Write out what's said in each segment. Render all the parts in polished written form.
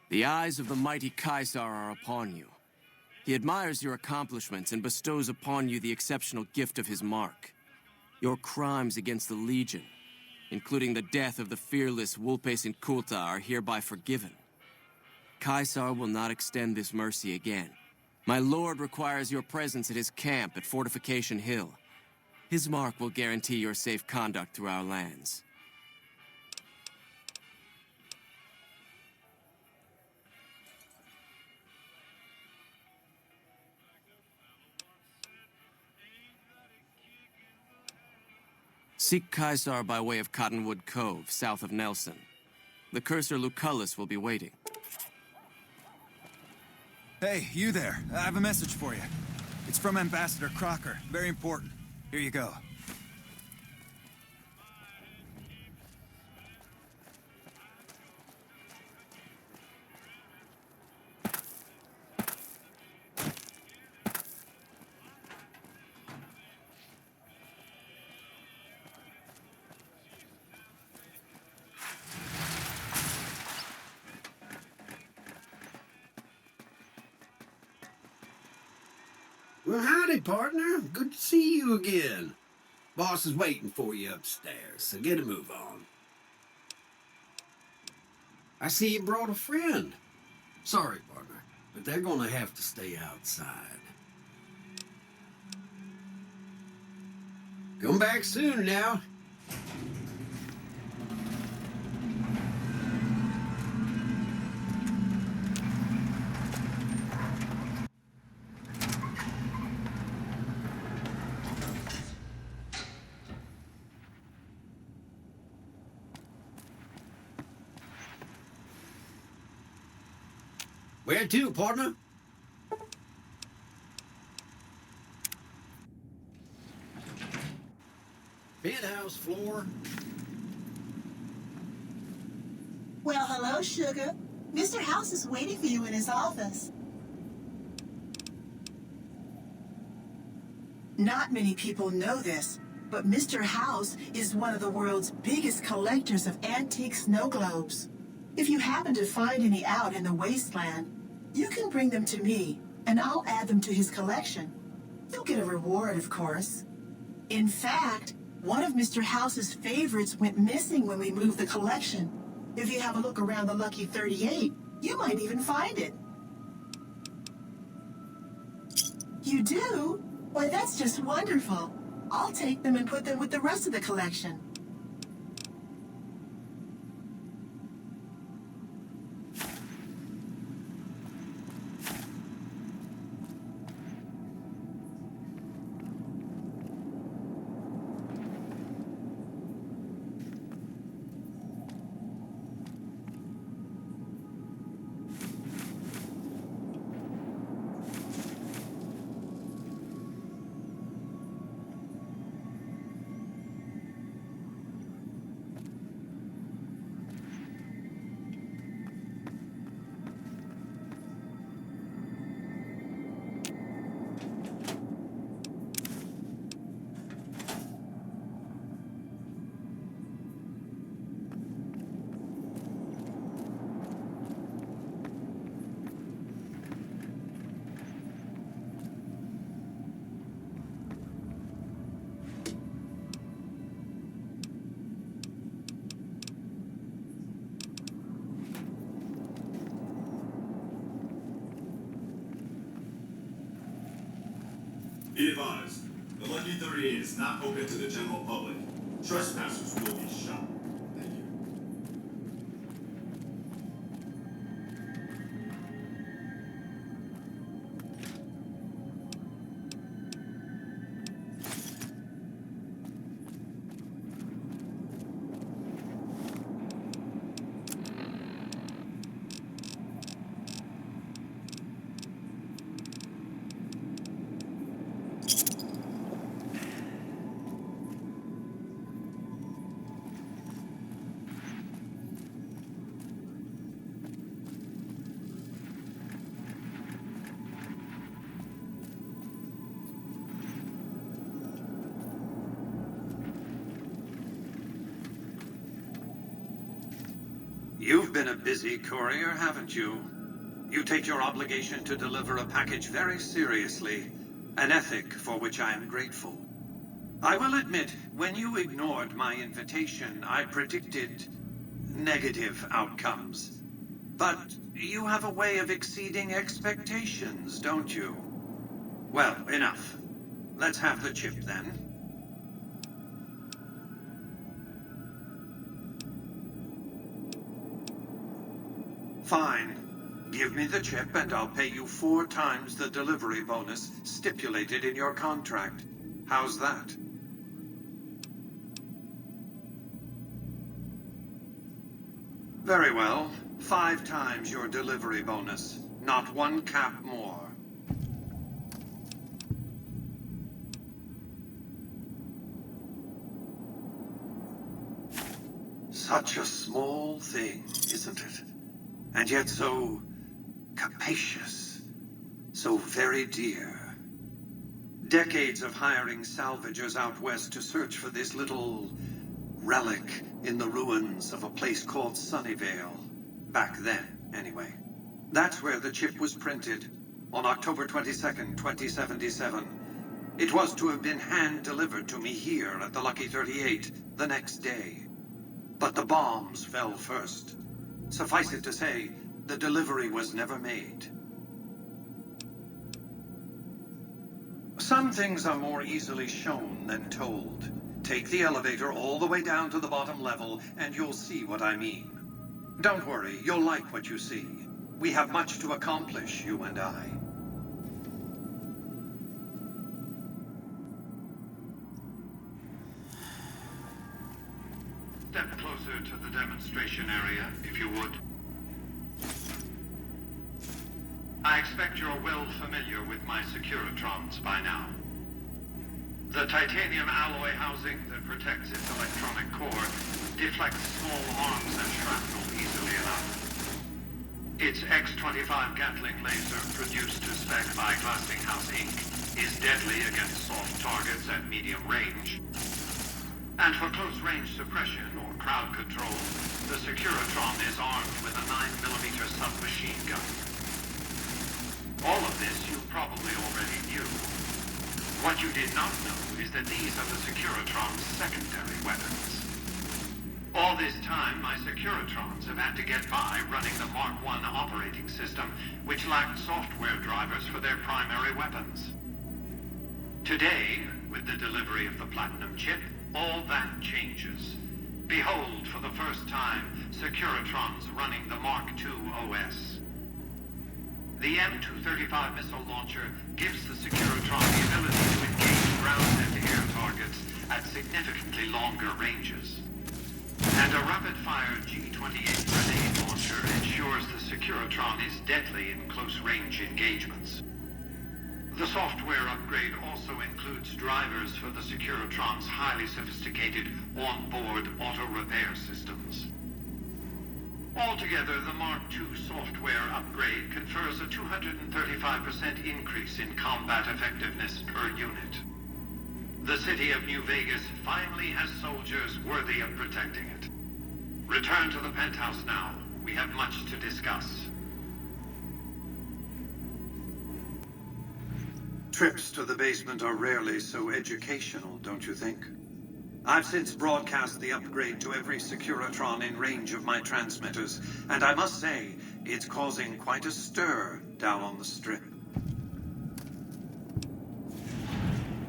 The eyes of the mighty Caesar are upon you. He admires your accomplishments and bestows upon you the exceptional gift of his mark. Your crimes against the Legion, including the death of the fearless Vulpes Inculta, are hereby forgiven. Caesar will not extend this mercy again. My lord requires your presence at his camp at Fortification Hill. His mark will guarantee your safe conduct through our lands. Seek Caesar by way of Cottonwood Cove, south of Nelson. The cursor Lucullus will be waiting. Hey, you there. I have a message for you. It's from Ambassador Crocker. Very important. Here you go. Well, howdy, partner. Good to see you again. Boss is waiting for you upstairs, so get a move on. I see you brought a friend. Sorry, partner, but they're gonna have to stay outside. Come back soon now. Where to, partner? Penthouse floor. Well, hello, sugar. Mr. House is waiting for you in his office. Not many people know this, but Mr. House is one of the world's biggest collectors of antique snow globes. If you happen to find any out in the wasteland, you can bring them to me, and I'll add them to his collection. You'll get a reward, of course. In fact, one of Mr. House's favorites went missing when we moved the collection. If you have a look around the Lucky 38, you might even find it. You do? Why, that's just wonderful. I'll take them and put them with the rest of the collection. Be advised, the Lucky 38 is not open to the general public. Trespassers will be shot. Thank you. You've been a busy courier, haven't you? You take your obligation to deliver a package very seriously, an ethic for which I am grateful. I will admit, when you ignored my invitation, I predicted negative outcomes. But you have a way of exceeding expectations, don't you? Well, enough. Let's have the chip, then. Fine. Give me the chip and I'll pay you 4 times the delivery bonus stipulated in your contract. How's that? Very well. 5 times your delivery bonus. Not 1 cap more. Such a small thing, isn't it? And yet so capacious, so very dear. Decades of hiring salvagers out west to search for this little relic in the ruins of a place called Sunnyvale. Back then, anyway. That's where the chip was printed, on October 22nd, 2077. It was to have been hand-delivered to me here at the Lucky 38 the next day. But the bombs fell first. Suffice it to say, the delivery was never made. Some things are more easily shown than told. Take the elevator all the way down to the bottom level, and you'll see what I mean. Don't worry, you'll like what you see. We have much to accomplish, you and I. Step closer to the demonstration area, if you would. I expect you're well familiar with my Securitrons by now. The titanium alloy housing that protects its electronic core deflects small arms and shrapnel easily enough. Its X-25 Gatling laser, produced to spec by Glassinghouse Inc., is deadly against soft targets at medium range. And for close-range suppression or crowd control, the Securitron is armed with a 9mm submachine gun. All of this you probably already knew. What you did not know is that these are the Securitron's secondary weapons. All this time, my Securitrons have had to get by running the Mark I operating system, which lacked software drivers for their primary weapons. Today, with the delivery of the Platinum chip, all that changes. Behold, for the first time, Securitrons running the Mark II OS. The M235 missile launcher gives the Securitron the ability to engage ground and air targets at significantly longer ranges. And a rapid-fire G-28 grenade launcher ensures the Securitron is deadly in close-range engagements. The software upgrade also includes drivers for the Securitron's highly sophisticated on-board auto-repair systems. Altogether, the Mark II software upgrade confers a 235% increase in combat effectiveness per unit. The city of New Vegas finally has soldiers worthy of protecting it. Return to the penthouse now. We have much to discuss. Trips to the basement are rarely so educational, don't you think? I've since broadcast the upgrade to every Securitron in range of my transmitters, and I must say, it's causing quite a stir down on the Strip.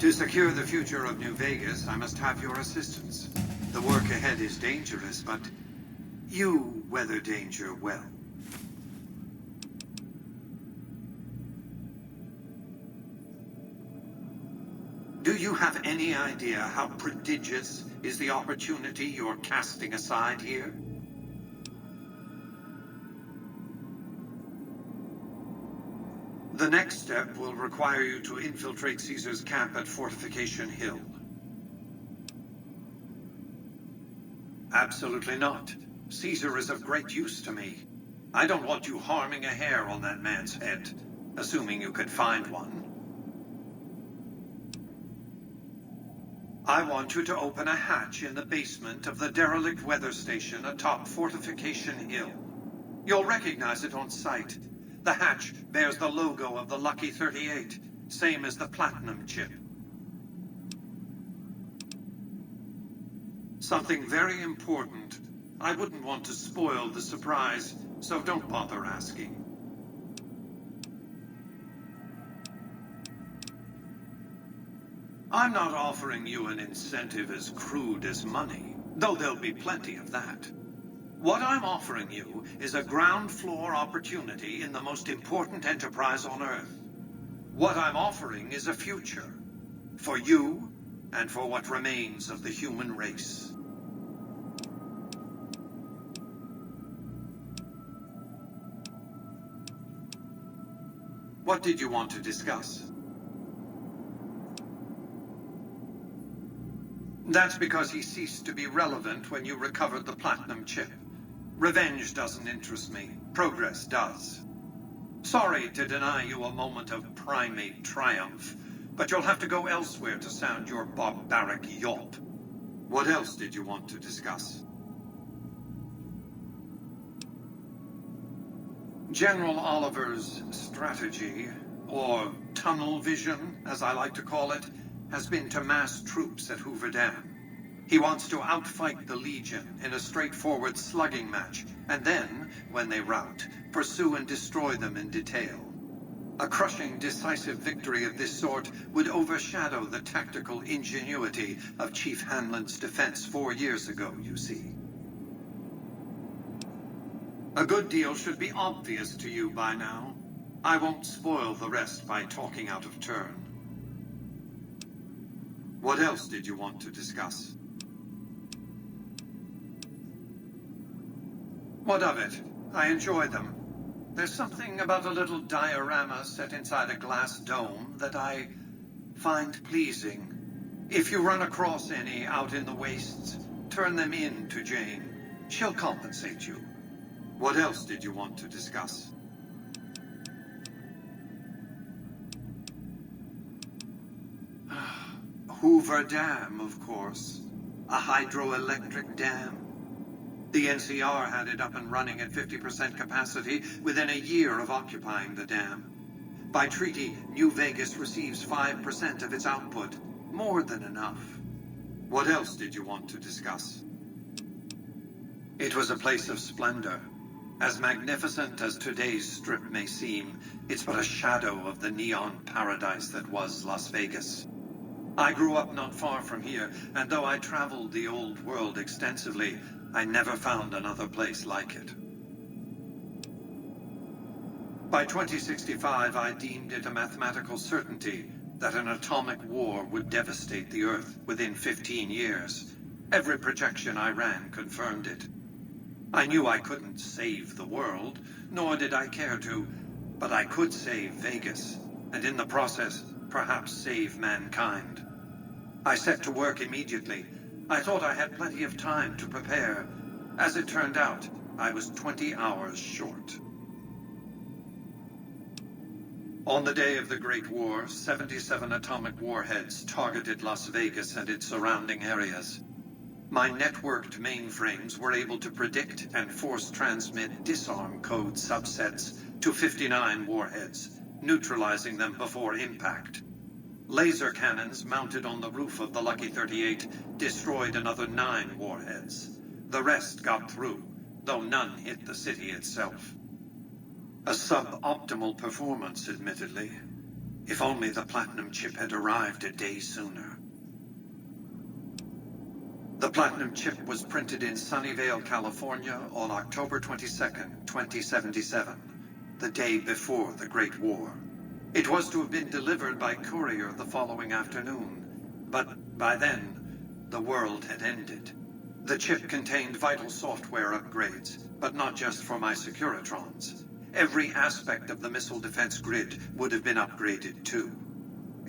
To secure the future of New Vegas, I must have your assistance. The work ahead is dangerous, but you weather danger well. Do you have any idea how prodigious is the opportunity you're casting aside here? The next step will require you to infiltrate Caesar's camp at Fortification Hill. Absolutely not. Caesar is of great use to me. I don't want you harming a hair on that man's head, assuming you could find one. I want you to open a hatch in the basement of the derelict weather station atop Fortification Hill. You'll recognize it on sight. The hatch bears the logo of the Lucky 38, same as the platinum chip. Something very important. I wouldn't want to spoil the surprise, so don't bother asking. I'm not offering you an incentive as crude as money, though there'll be plenty of that. What I'm offering you is a ground floor opportunity in the most important enterprise on Earth. What I'm offering is a future. For you, and for what remains of the human race. What did you want to discuss? That's because he ceased to be relevant when you recovered the platinum chip. Revenge doesn't interest me. Progress does. Sorry to deny you a moment of primate triumph, but you'll have to go elsewhere to sound your barbaric yawp. What else did you want to discuss? General Oliver's strategy, or tunnel vision, as I like to call it, has been to mass troops at Hoover Dam. He wants to outfight the Legion in a straightforward slugging match, and then, when they rout, pursue and destroy them in detail. A crushing, decisive victory of this sort would overshadow the tactical ingenuity of Chief Hanlon's defense 4 years ago, you see. A good deal should be obvious to you by now. I won't spoil the rest by talking out of turn. What else did you want to discuss? What of it? I enjoy them. There's something about a little diorama set inside a glass dome that I find pleasing. If you run across any out in the wastes, turn them in to Jane. She'll compensate you. What else did you want to discuss? Hoover Dam, of course. A hydroelectric dam. The NCR had it up and running at 50% capacity within a year of occupying the dam. By treaty, New Vegas receives 5% of its output. More than enough. What else did you want to discuss? It was a place of splendor. As magnificent as today's strip may seem, it's but a shadow of the neon paradise that was Las Vegas. I grew up not far from here, and though I traveled the old world extensively, I never found another place like it. By 2065, I deemed it a mathematical certainty that an atomic war would devastate the Earth within 15 years. Every projection I ran confirmed it. I knew I couldn't save the world, nor did I care to, but I could save Vegas, and in the process, perhaps save mankind. I set to work immediately. I thought I had plenty of time to prepare. As it turned out, I was 20 hours short. On the day of the Great War, 77 atomic warheads targeted Las Vegas and its surrounding areas. My networked mainframes were able to predict and force transmit disarm code subsets to 59 warheads, neutralizing them before impact. Laser cannons mounted on the roof of the Lucky 38 destroyed another 9 warheads. The rest got through, though none hit the city itself. A suboptimal performance, admittedly. If only the platinum chip had arrived a day sooner. The platinum chip was printed in Sunnyvale, California on October 22nd, 2077, the day before the Great War. It was to have been delivered by courier the following afternoon, but by then, the world had ended. The chip contained vital software upgrades, but not just for my Securitrons. Every aspect of the missile defense grid would have been upgraded too.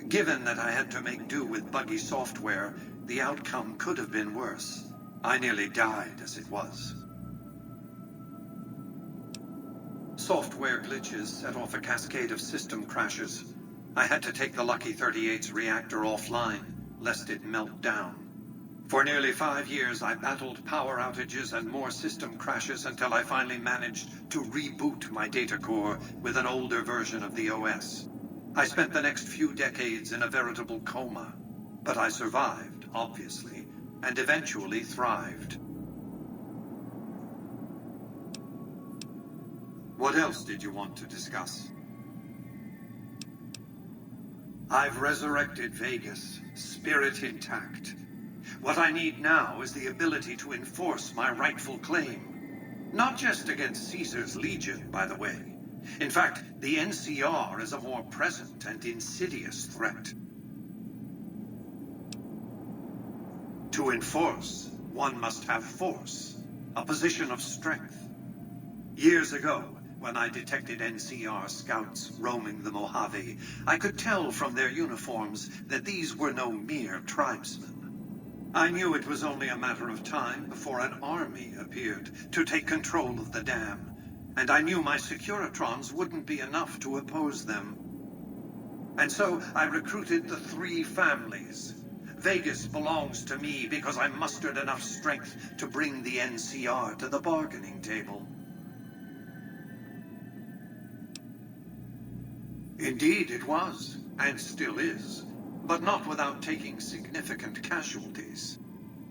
Given that I had to make do with buggy software, the outcome could have been worse. I nearly died as it was. Software glitches set off a cascade of system crashes. I had to take the Lucky 38's reactor offline, lest it melt down. For nearly 5 years, I battled power outages and more system crashes until I finally managed to reboot my data core with an older version of the OS. I spent the next few decades in a veritable coma, but I survived, obviously, and eventually thrived. What else did you want to discuss? I've resurrected Vegas, spirit intact. What I need now is the ability to enforce my rightful claim. Not just against Caesar's Legion, by the way. In fact, the NCR is a more present and insidious threat. To enforce, one must have force, a position of strength. Years ago, when I detected NCR scouts roaming the Mojave, I could tell from their uniforms that these were no mere tribesmen. I knew it was only a matter of time before an army appeared to take control of the dam, and I knew my Securitrons wouldn't be enough to oppose them. And so I recruited the 3 families. Vegas belongs to me because I mustered enough strength to bring the NCR to the bargaining table. Indeed it was, and still is, but not without taking significant casualties.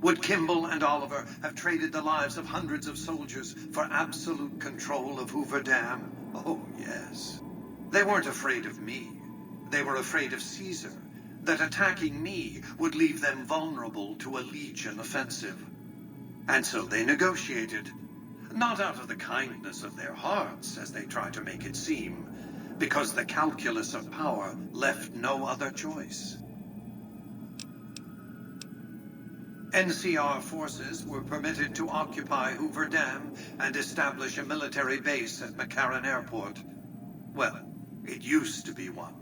Would Kimball and Oliver have traded the lives of hundreds of soldiers for absolute control of Hoover Dam? Oh, yes. They weren't afraid of me. They were afraid of Caesar, that attacking me would leave them vulnerable to a Legion offensive. And so they negotiated, not out of the kindness of their hearts, as they try to make it seem, because the calculus of power left no other choice. NCR forces were permitted to occupy Hoover Dam and establish a military base at McCarran Airport. Well, it used to be one.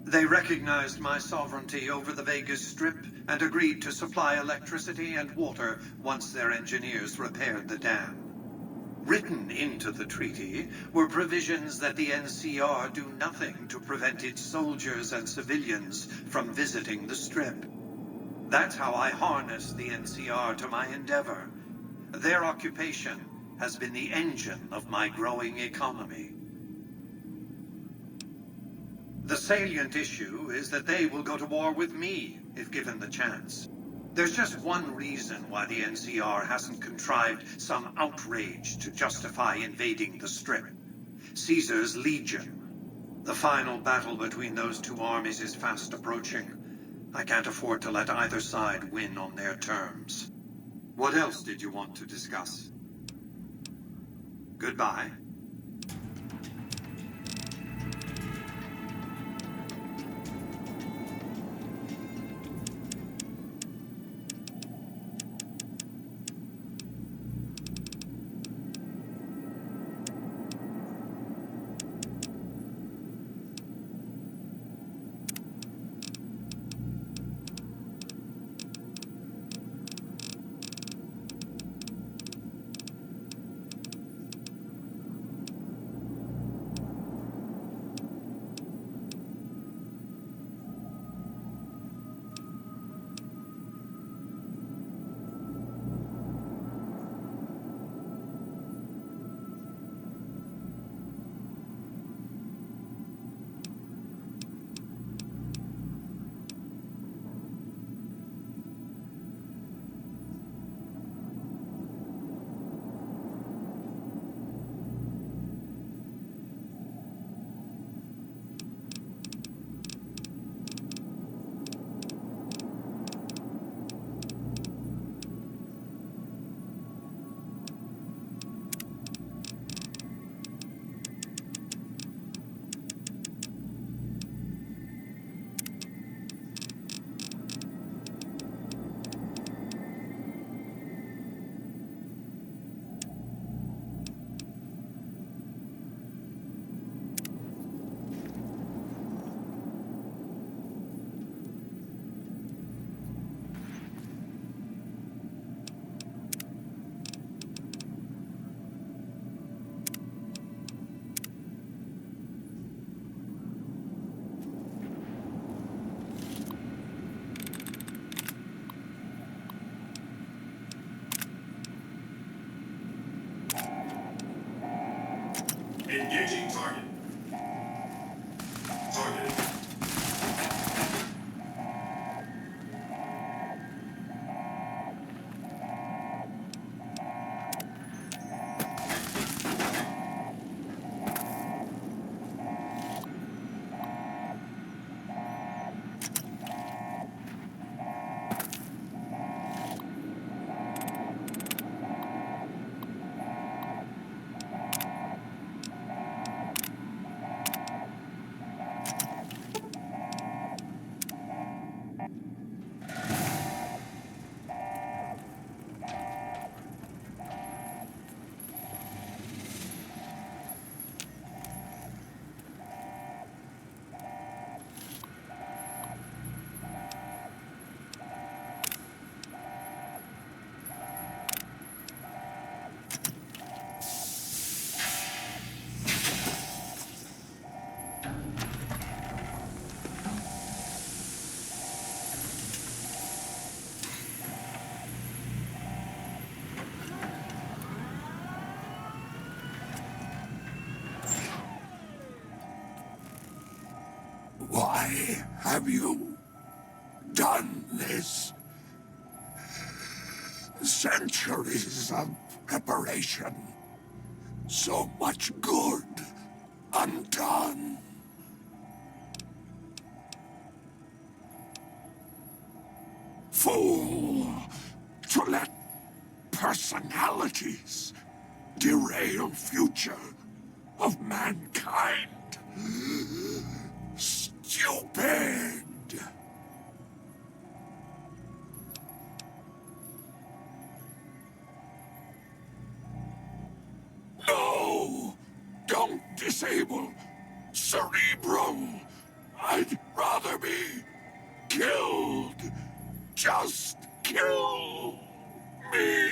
They recognized my sovereignty over the Vegas Strip and agreed to supply electricity and water once their engineers repaired the dam. Written into the treaty were provisions that the NCR do nothing to prevent its soldiers and civilians from visiting the Strip. That's how I harness the NCR to my endeavor. Their occupation has been the engine of my growing economy. The salient issue is that they will go to war with me if given the chance. There's just one reason why the NCR hasn't contrived some outrage to justify invading the Strip. Caesar's Legion. The final battle between those 2 armies is fast approaching. I can't afford to let either side win on their terms. What else did you want to discuss? Goodbye. Engaging target. Targeting. Why have you done this? Centuries of preparation. So much good undone. Fool to let personalities derail future of mankind. Stupid! No! Don't disable Cerebro! I'd rather be killed! Just kill me!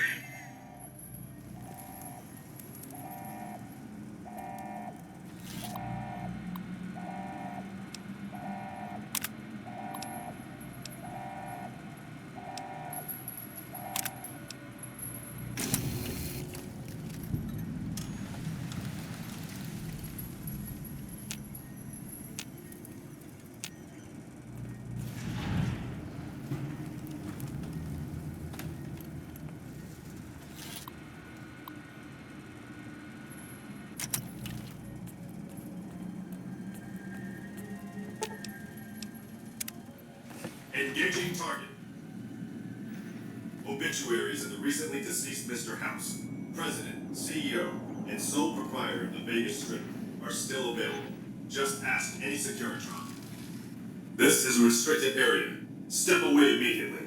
Engaging target. Obituaries of the recently deceased Mr. House, President, CEO, and sole proprietor of the Vegas Strip, are still available. Just ask any Securitron. This is a restricted area. Step away immediately.